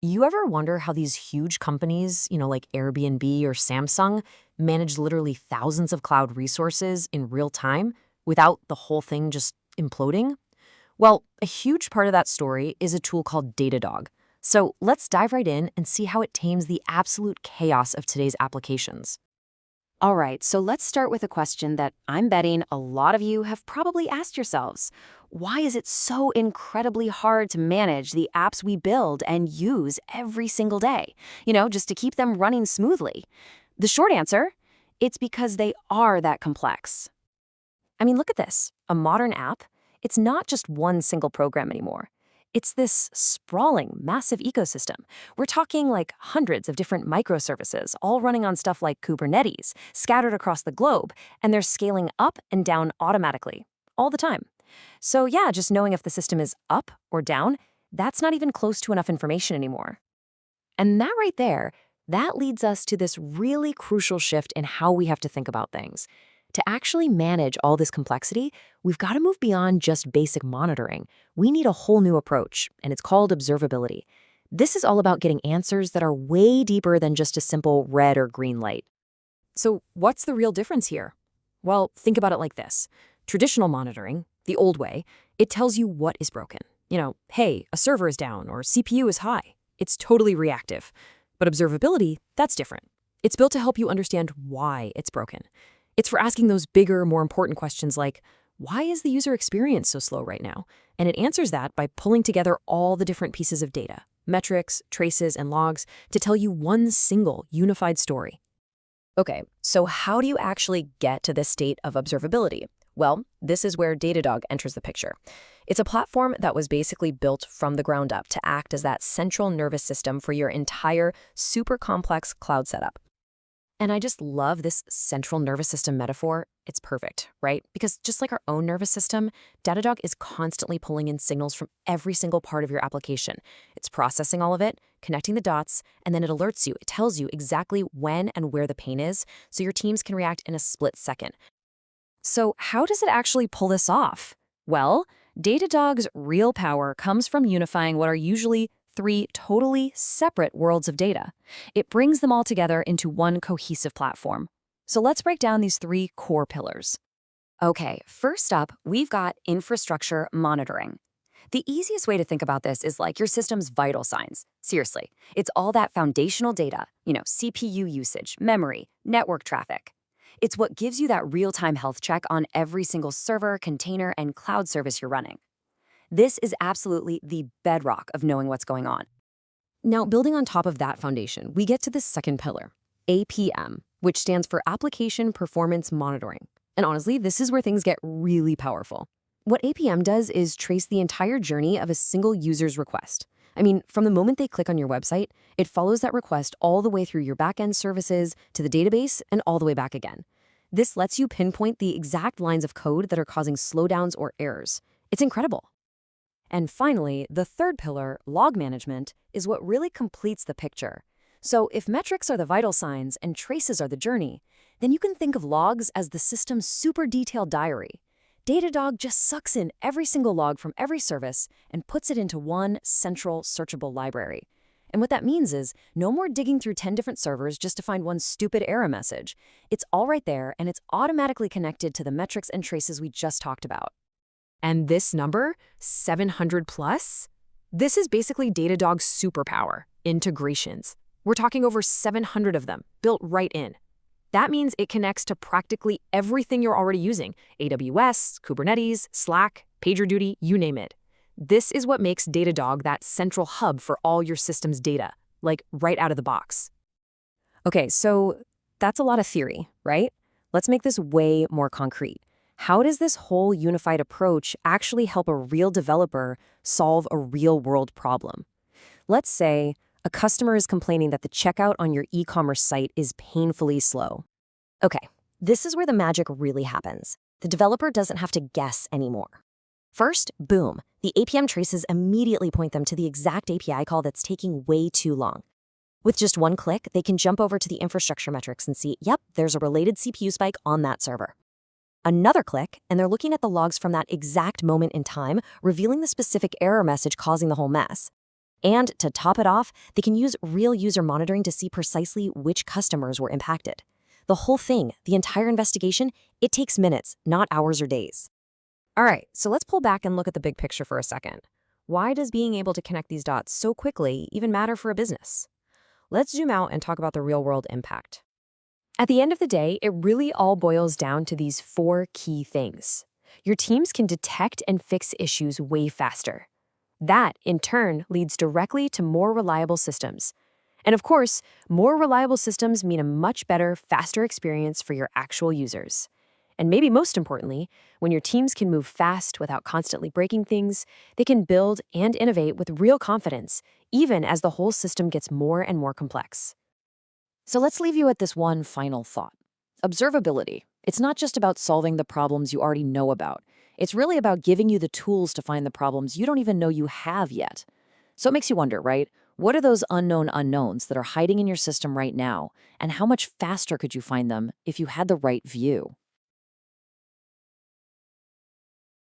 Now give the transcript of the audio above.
You ever wonder how these huge companies, like Airbnb or Samsung, manage literally thousands of cloud resources in real time without the whole thing just imploding? Well, a huge part of that story is a tool called Datadog. So let's dive right in and see how it tames the absolute chaos of today's applications. All right, so let's start with a question that I'm betting a lot of you have probably asked yourselves. Why is it so incredibly hard to manage the apps we build and use every single day? Just to keep them running smoothly. The short answer, it's because they are that complex. I mean, look at this. A modern app, it's not just one single program anymore. It's this sprawling, massive ecosystem. We're talking like hundreds of different microservices, all running on stuff like Kubernetes, scattered across the globe, and they're scaling up and down automatically, all the time. So yeah, just knowing if the system is up or down, that's not even close to enough information anymore. And that right there, that leads us to this really crucial shift in how we have to think about things. To actually manage all this complexity, we've got to move beyond just basic monitoring. We need a whole new approach, and it's called observability. This is all about getting answers that are way deeper than just a simple red or green light. So what's the real difference here? Well, think about it like this. Traditional monitoring, the old way, it tells you what is broken. Hey, a server is down or CPU is high. It's totally reactive. But observability, that's different. It's built to help you understand why it's broken. It's for asking those bigger, more important questions like, why is the user experience so slow right now? And it answers that by pulling together all the different pieces of data, metrics, traces, and logs to tell you one single unified story. Okay, so how do you actually get to this state of observability? Well, this is where Datadog enters the picture. It's a platform that was basically built from the ground up to act as that central nervous system for your entire super complex cloud setup. And I just love this central nervous system metaphor. It's perfect, right? Because just like our own nervous system, Datadog is constantly pulling in signals from every single part of your application. It's processing all of it, connecting the dots, and then it alerts you. It tells you exactly when and where the pain is, so your teams can react in a split second. So how does it actually pull this off? Well, Datadog's real power comes from unifying what are usually three totally separate worlds of data. It brings them all together into one cohesive platform. So let's break down these three core pillars. Okay, first up, we've got infrastructure monitoring. The easiest way to think about this is like your system's vital signs. Seriously, it's all that foundational data, CPU usage, memory, network traffic. It's what gives you that real-time health check on every single server, container, and cloud service you're running. This is absolutely the bedrock of knowing what's going on. Now, building on top of that foundation, we get to the second pillar, APM, which stands for Application Performance Monitoring. And honestly, this is where things get really powerful. What APM does is trace the entire journey of a single user's request. I mean, from the moment they click on your website, it follows that request all the way through your backend services to the database and all the way back again. This lets you pinpoint the exact lines of code that are causing slowdowns or errors. It's incredible. And finally, the third pillar, log management, is what really completes the picture. So if metrics are the vital signs and traces are the journey, then you can think of logs as the system's super detailed diary. Datadog just sucks in every single log from every service and puts it into one central searchable library. And what that means is no more digging through 10 different servers just to find one stupid error message. It's all right there, and it's automatically connected to the metrics and traces we just talked about. And this number, 700 plus, this is basically Datadog's superpower, integrations. We're talking over 700 of them, built right in. That means it connects to practically everything you're already using, AWS, Kubernetes, Slack, PagerDuty, you name it. This is what makes Datadog that central hub for all your system's data, like right out of the box. Okay, so that's a lot of theory, right? Let's make this way more concrete. How does this whole unified approach actually help a real developer solve a real-world problem? Let's say a customer is complaining that the checkout on your e-commerce site is painfully slow. Okay, this is where the magic really happens. The developer doesn't have to guess anymore. First, boom, the APM traces immediately point them to the exact API call that's taking way too long. With just one click, they can jump over to the infrastructure metrics and see, yep, there's a related CPU spike on that server. Another click, and they're looking at the logs from that exact moment in time, revealing the specific error message causing the whole mess. And to top it off, they can use real user monitoring to see precisely which customers were impacted. The whole thing, the entire investigation, it takes minutes, not hours or days. All right, so let's pull back and look at the big picture for a second. Why does being able to connect these dots so quickly even matter for a business? Let's zoom out and talk about the real-world impact. At the end of the day, it really all boils down to these four key things. Your teams can detect and fix issues way faster. That, in turn, leads directly to more reliable systems. And of course, more reliable systems mean a much better, faster experience for your actual users. And maybe most importantly, when your teams can move fast without constantly breaking things, they can build and innovate with real confidence, even as the whole system gets more and more complex. So let's leave you at this one final thought. Observability. It's not just about solving the problems you already know about. It's really about giving you the tools to find the problems you don't even know you have yet. So it makes you wonder, right? What are those unknown unknowns that are hiding in your system right now? And how much faster could you find them if you had the right view?